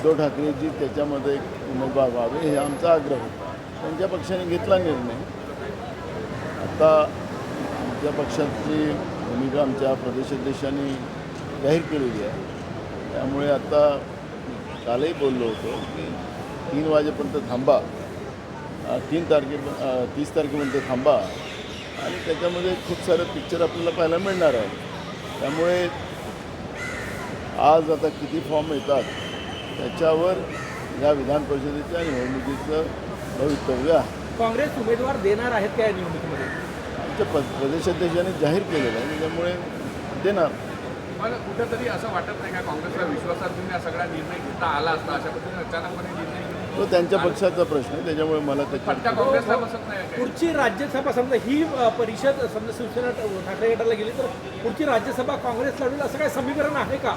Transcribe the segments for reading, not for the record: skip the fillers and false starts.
उद्धव ठाकरेजी त्याच्यामध्ये एक उमेदवार व्हावे हे आमचा आग्रह होता. त्यांच्या पक्षाने घेतला निर्णय. आता आमच्या पक्षाची भूमिका आमच्या प्रदेशाध्यक्षांनी जाहीर केलेली आहे. त्यामुळे आता कालही बोललो होतो की 3 वाजेपर्यंत थांबा, 30 तारखेपर्यंत थांबा आणि त्याच्यामध्ये खूप सारे पिक्चर आपल्याला पाहायला मिळणार आहे. त्यामुळे आज आता किती फॉर्म येतात त्याच्यावर या विधान परिषदेच्या निवडणुकीचं भवितव्य आहे. काँग्रेस उमेदवार देणार आहेत का या निवडणुकीमध्ये? आमच्या प्रदेशाध्यक्षांनी जाहीर केलेलं आहे, त्याच्यामुळे देणार. मला कुठंतरी असं वाटत नाही का काँग्रेसला विश्वासात घेऊन हा सगळा निर्णय घेता आला असता? अशा पद्धतीने अचानकपणे निर्णय घेऊन तो त्यांच्या पक्षाचा प्रश्न आहे, त्याच्यामुळे मला फटका त्याच्या काँग्रेसला बसत नाही का? पुढची राज्यसभा समजा ही परिषद समजा शिवसेना ठाकरे गटाला गेली तर पुढची राज्यसभा काँग्रेस लढवेल असं काय समीकरण आहे का?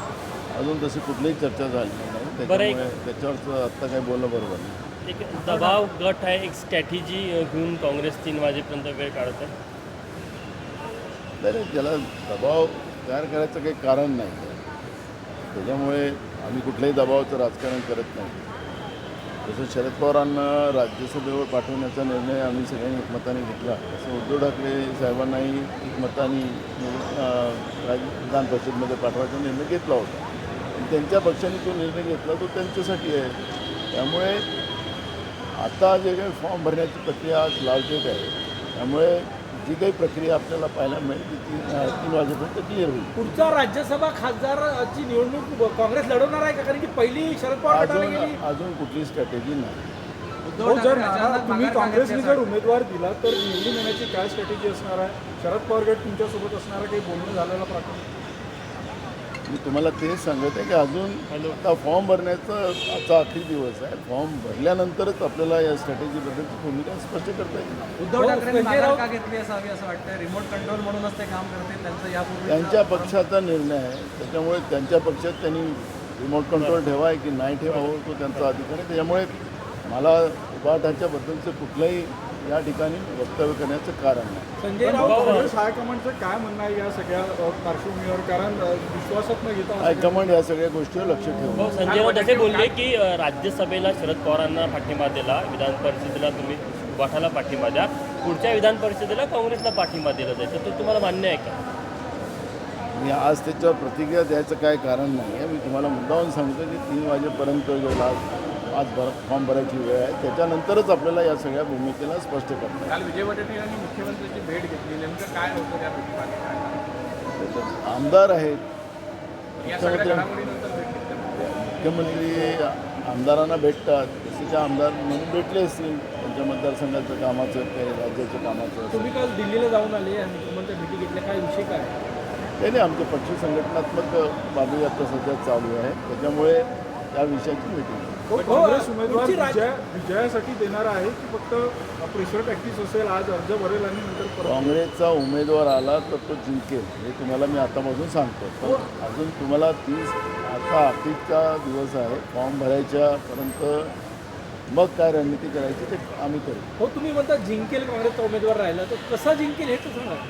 अजून तशी कुठलीही चर्चा झाली नाही, त्याच्यामुळे त्याच्यावरचं आत्ता काही बोलणं बरोबर नाही. एक दबाव गट आहे, एक स्ट्रॅटेजी घेऊन काँग्रेस 3 वाजेपर्यंत वेळ काढत आहे. नाही, त्याला दबाव तयार करायचं काही कारण नाही. त्याच्यामुळे आम्ही कुठल्याही दबावाचं राजकारण करत नाही. जसं शरद पवारांना राज्यसभेवर पाठवण्याचा निर्णय आम्ही सगळ्यांनी एकमताने घेतला, तसं उद्धव ठाकरे साहेबांनाही एकमताने विधान परिषदेमध्ये पाठवायचा निर्णय घेतला होता. आणि त्यांच्या पक्षाने जो निर्णय घेतला तो त्यांच्यासाठी आहे. त्यामुळे आता जे काही फॉर्म भरण्याची प्रक्रिया आज लावलेली आहे, त्यामुळे जी काही प्रक्रिया आपल्याला पाहायला मिळेल ती 3 वाजेपर्यंत क्लिअर होईल. पुढचा राज्यसभा खासदारची निवडणूक काँग्रेस लढवणार आहे का? कारण की पहिली शरद पवार गटाला गेली. अजून कुठली स्ट्रॅटेजी नाही. तुम्ही काँग्रेसने जर उमेदवार दिला तर निवडून येण्याची काय स्ट्रॅटेजी असणार आहे? शरद पवार गट तुमच्यासोबत असणार आहे? काही बोलणं झालेला प्रकार? मी तुम्हाला तेच सांगत आहे की अजून आता फॉर्म भरण्याचा आजचा आखरी दिवस आहे. फॉर्म भरल्यानंतरच आपल्याला या स्ट्रॅटेजीबद्दलची भूमिका स्पष्ट करता येईल. उद्धव ठाकरे माघार का घेतली असावी असं वाटतं? रिमोट कंट्रोल म्हणूनच ते काम करते त्यांचं यापूर्वी त्यांच्या पक्षाचा निर्णय आहे, त्याच्यामुळे त्यांच्या पक्षात त्यांनी रिमोट कंट्रोल ठेवाय की नाही ठेवावं तो त्यांचा अधिकार आहे. त्याच्यामुळे मला उभाटाच्याबद्दलचं कुठलंही या ठिकाणी वक्तव्य करण्याचं कारण नाही. संजय राऊत काँग्रेस हायकमांडचं काय म्हणणं आहे या सगळ्या पार्श्वभूमीवर? कारण विश्वासात न घेता हायकमांड या सगळ्या गोष्टीवर लक्ष ठेवून संजय राऊत असे बोलले की राज्यसभेला शरद पवारांना पाठिंबा दिला, विधान परिषदेला तुम्ही उभाटाला पाठिंबा द्या, पुढच्या विधान परिषदेला काँग्रेसला पाठिंबा दिला जाईल. तर तो तुम्हाला मान्य आहे का? मी आज त्याच्यावर प्रतिक्रिया द्यायचं काय कारण नाही आहे. मी तुम्हाला मुद्दाहून सांगतो की 3 वाजेपर्यंत जो आज फॉर्म भरायची वेळ आहे, त्याच्यानंतरच आपल्याला या सगळ्या भूमिकेला स्पष्ट करणार. काल विजय वडेट्टीवारांनी मुख्यमंत्र्यांची भेट घेतली, नेमकं काय होतं त्या भेटीमध्ये? आमदार आहेत, या सगळ्या घडामोडीनंतर भेट घेतली. मुख्यमंत्री आमदारांना भेटतात, तसे आमदार म्हणून भेटले असतील त्यांच्या मतदारसंघाचं कामाचं, काही राज्याच्या कामाचं. तुम्ही काल दिल्लीला जाऊन आले आणि मुख्यमंत्री भेटी घेतल्या, काय विषय काय? काही नाही, आमचे पक्ष संघटनात्मक बाबी आता सध्या चालू आहे, त्याच्यामुळे त्या विषयाची मीटिंग. काँग्रेस उमेदवार विजयासाठी देणार आहे की फक्त प्रेशर टॅक्टिक्स असेल? आज अर्ज भरेल आणि नंतर परत काँग्रेसचा उमेदवार आला तर तो जिंकेल हे तुम्हाला मी आतापासून सांगतो. पण अजून तुम्हाला आता अखेरचा दिवस आहे, फॉर्म भरायच्यापर्यंत मग काय रणनीती करायची ते आम्ही करू. हो, तुम्ही म्हणता जिंकेल काँग्रेसचा उमेदवार राहिला तर कसा जिंकेल हे तर सांगा.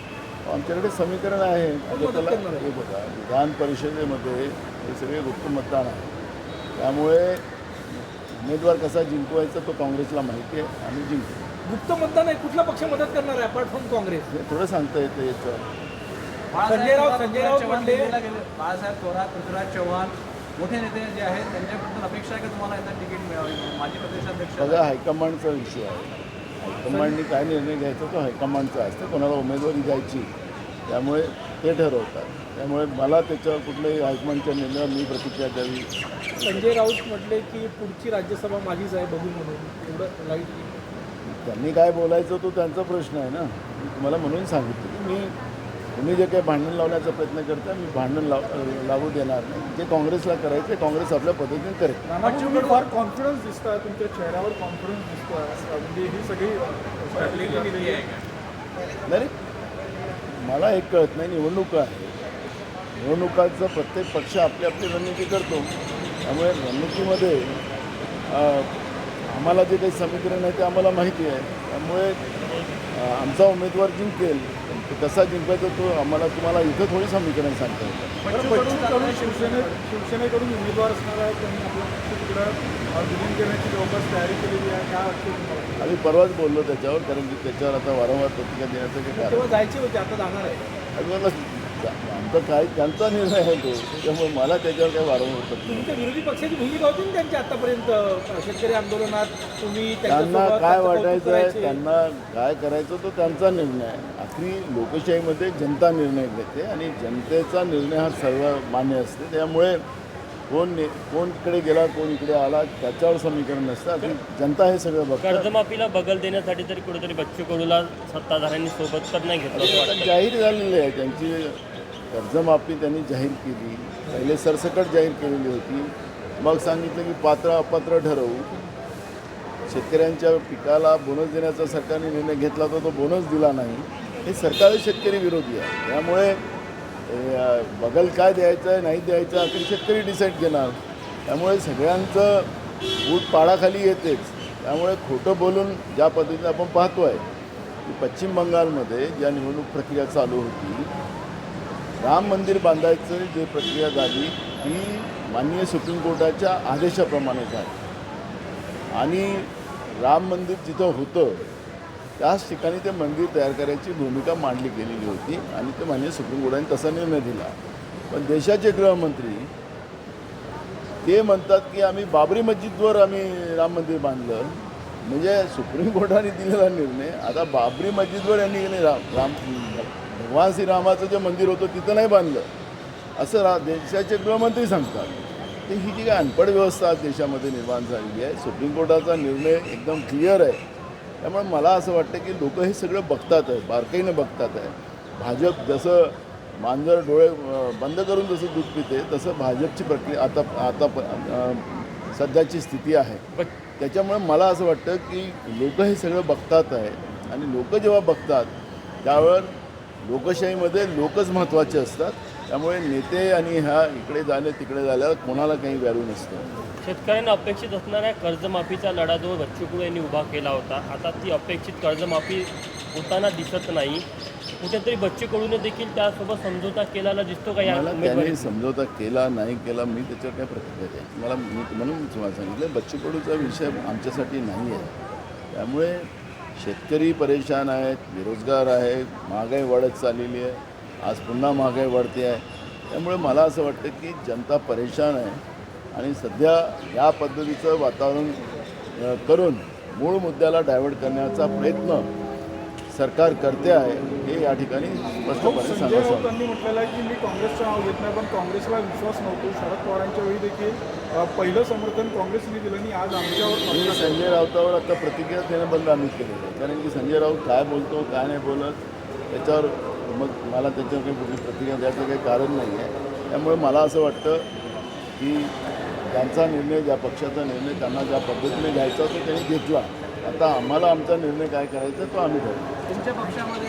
आमच्याकडे समीकरण आहे. आता त्याला हे बघा, विधान परिषदेमध्ये हे सगळे गुप्त मतदान आहे, त्यामुळे उमेदवार कसा जिंकवायचा तो काँग्रेसला माहिती आहे. आम्ही जिंकू. गुप्त मतदान आहे, कुठला पक्ष मदत करणार आहे अपार्ट फ्रॉम काँग्रेस? हे थोडं सांगता येतं याचं. संजय राऊत म्हणले, बाळासाहेब थोरात, पृथ्वीराज चव्हाण मोठे नेते जे आहेत त्यांच्याबद्दल अपेक्षा आहे का तुम्हाला यांना तिकीट मिळावी? माजी प्रदेशाध्यक्ष सगळा हायकमांडचा विषय आहे. हायकमांडनी काय निर्णय घ्यायचा तो हायकमांडचा असतो. कोणाला उमेदवारी द्यायची त्यामुळे ते ठरवतात. त्यामुळे मला त्याच्यावर कुठल्याही हायकमांडच्या निर्णयावर मी प्रतिक्रिया द्यावी. संजय राऊत म्हटले की पुढची राज्यसभा माझीच आहे बघू म्हणून, एवढं लाईट. त्यांनी काय बोलायचं तो त्यांचा प्रश्न आहे ना. मी तुम्हाला म्हणून सांगितलं की तुम्ही जे काही भांडण लावण्याचा प्रयत्न करता, मी भांडण लावू देणार नाही. जे काँग्रेसला करायचं काँग्रेस आपल्या पद्धतीने करेल. तुम्ही फार कॉन्फिडन्स दिसता, तुमच्या चेहऱ्यावर कॉन्फिडन्स दिसतो. म्हणजे ही सगळी नाही, मला एक कळत नाही, निवडणुका आहे, निवडणुकांचा प्रत्येक पक्ष आपली आपली रणनीती करतो. त्यामुळे रणनीतीमध्ये आम्हाला जे काही समीकरण आहे ते आम्हाला माहिती आहे. त्यामुळे आमचा उमेदवार जिंकेल, तो कसा जिंकायचा तो आम्हाला तुम्हाला इथं थोडी समीकरण सांगता येतं. पश्चिमकडून शिवसेनेकडून उमेदवार असणार आहे त्यांनी आपल्या पक्ष तिकडं विलीन करण्याची जवळपास तयारी केलेली आहे. काय वाटतं तुम्हाला? आम्ही परवाच बोललो त्याच्यावर, कारण की त्याच्यावर आता वारंवार प्रतिक्रिया देण्याचं काही कारण तेव्हा जायचे होते, आता जाणार आहे. आणि आमचं काय त्यांचा निर्णय आहे तो, त्यामुळे मला त्याच्यावर काही वारंवार प्रतिक्रिया. तुमच्या विरोधी पक्षाची भूमिका होती ना त्यांची आतापर्यंत शेतकरी आंदोलनात तुम्ही त्यांना त्यांच्यासोबत काय कौतुक वाटायचं आहे, करायचे. त्यांना काय करायचं तो त्यांचा निर्णय आहे. आखरी लोकशाहीमध्ये जनता निर्णय घेते आणि जनतेचा निर्णय हा सर्व मान्य असते. त्यामुळे कोण इकडे गेला, कोण इकडे आला त्याच्यावर समीकरण नसतं. आखरी जनता हे सगळं बघतं. कर्जमाफीला बगल देण्यासाठी तरी कुठेतरी बच्चू कडूला सत्ताधाऱ्यांनी सोबत तर नाही घेतलं असं आता वाटतं. जाहीर झालेली आहे त्यांची कर्जमाफी त्यांनी जाहीर केली. पहिले सरसकट जाहीर केलेली होती, मग सांगितलं की पात्र अपात्र ठरवू. शेतकऱ्यांच्या पिकाला बोनस देण्याचा सरकारने निर्णय घेतला तर तो बोनस दिला नाही. हे सरकार शेतकरी विरोधी आहे. त्यामुळे बगल काय द्यायचं आहे नाही द्यायचं आखरी शेतकरी डिसाईड घेणार. त्यामुळे सगळ्यांचं बूट पाडाखाली येतेच. त्यामुळे खोटं बोलून ज्या पद्धतीने आपण पाहतो आहे की पश्चिम बंगालमध्ये ज्या निवडणूक प्रक्रिया चालू होती, राम मंदिर बांधायचं जे प्रक्रिया झाली ती माननीय सुप्रीम कोर्टाच्या आदेशाप्रमाणे झाली आणि राम मंदिर जिथं होतं त्याच ठिकाणी ते मंदिर तयार करायची भूमिका मांडली गेलेली होती आणि ते माननीय सुप्रीम कोर्टाने तसा निर्णय दिला. पण देशाचे गृहमंत्री ते म्हणतात की आम्ही बाबरी मस्जिदवर आम्ही राम मंदिर बांधलं. म्हणजे सुप्रीम कोर्टाने दिलेला निर्णय आता बाबरी मस्जिदवर यांनी राम भगवान श्रीरामाचं जे मंदिर होतं तिथं नाही बांधलं असं देशाचे गृहमंत्री सांगतात. तर ही जी काय अनपढ व्यवस्था आज देशामध्ये निर्माण झालेली आहे. सुप्रीम कोर्टाचा निर्णय एकदम क्लिअर आहे. त्यामुळे मला असं वाटतं की लोक हे सगळं बघतात आहे, बारकाईनं बघतात आहे. भाजप जसं मांजर डोळे बंद करून जसं दूध पिते तसं भाजपची प्रक्रिया आता सध्याची स्थिती आहे. त्याच्यामुळे मला असं वाटतं की लोक हे सगळं बघतात आहे आणि लोक जेव्हा बघतात त्यावर लोकशाहीमध्ये लोकच महत्त्वाचे असतात. त्यामुळे नेते आणि ह्या इकडे झाले तिकडे झाल्यावर कोणाला काही व्हॅल्यू नसतं. शेतकऱ्यांना अपेक्षित असणाऱ्या कर्जमाफीचा लढा जो बच्चू कडू यांनी उभा केला होता, आता ती अपेक्षित कर्जमाफी होताना दिसत नाही. कुठेतरी बच्चू कडूने देखील त्यासोबत समझोता केलेला दिसतो का या मला उमेदवारी? त्यांनी समजवता केला नाही केला मी त्याच्यावर काय प्रतिक्रिया द्यायची. म्हणून तुम्हाला सांगितलं बच्चू कडूचा विषय आमच्यासाठी नाही आहे. त्यामुळे शेतकरी परेशान आहेत, बेरोजगार आहे, महागाई वाढत चाललेली आहे, आज पुन्हा महागाई वाढते आहे. त्यामुळे मला असं वाटतं की जनता परेशान आहे आणि सध्या या पद्धतीचं वातावरण करून मूळ मुद्द्याला डायव्हर्ट करण्याचा प्रयत्न सरकार करते आहे हे या ठिकाणी स्पष्टपणे संजय सांगायचं. राऊतांनी म्हटलेलं आहे की मी काँग्रेसचं नाव घेत नाही, पण काँग्रेसला विश्वास नव्हतो. शरद पवारांच्या वेळी देखील पहिलं समर्थन काँग्रेसने दिलं आणि आज आमच्यावर मी संजय राऊतावर आता प्रतिक्रिया देणं बंद आम्ही केलेलं आहे. कारण की संजय राऊत काय बोलतो काय नाही बोलत त्याच्यावर मग मला त्याच्यावर काही कुठली प्रतिक्रिया द्यायचं काही कारण नाही आहे. त्यामुळे मला असं वाटतं की त्यांचा निर्णय ज्या पक्षाचा निर्णय त्यांना ज्या पद्धतीने घ्यायचा तो त्यांनी घेतला. आता आम्हाला आमचा निर्णय काय करायचा तो आम्ही ठरवू. तुमच्या पक्षामध्ये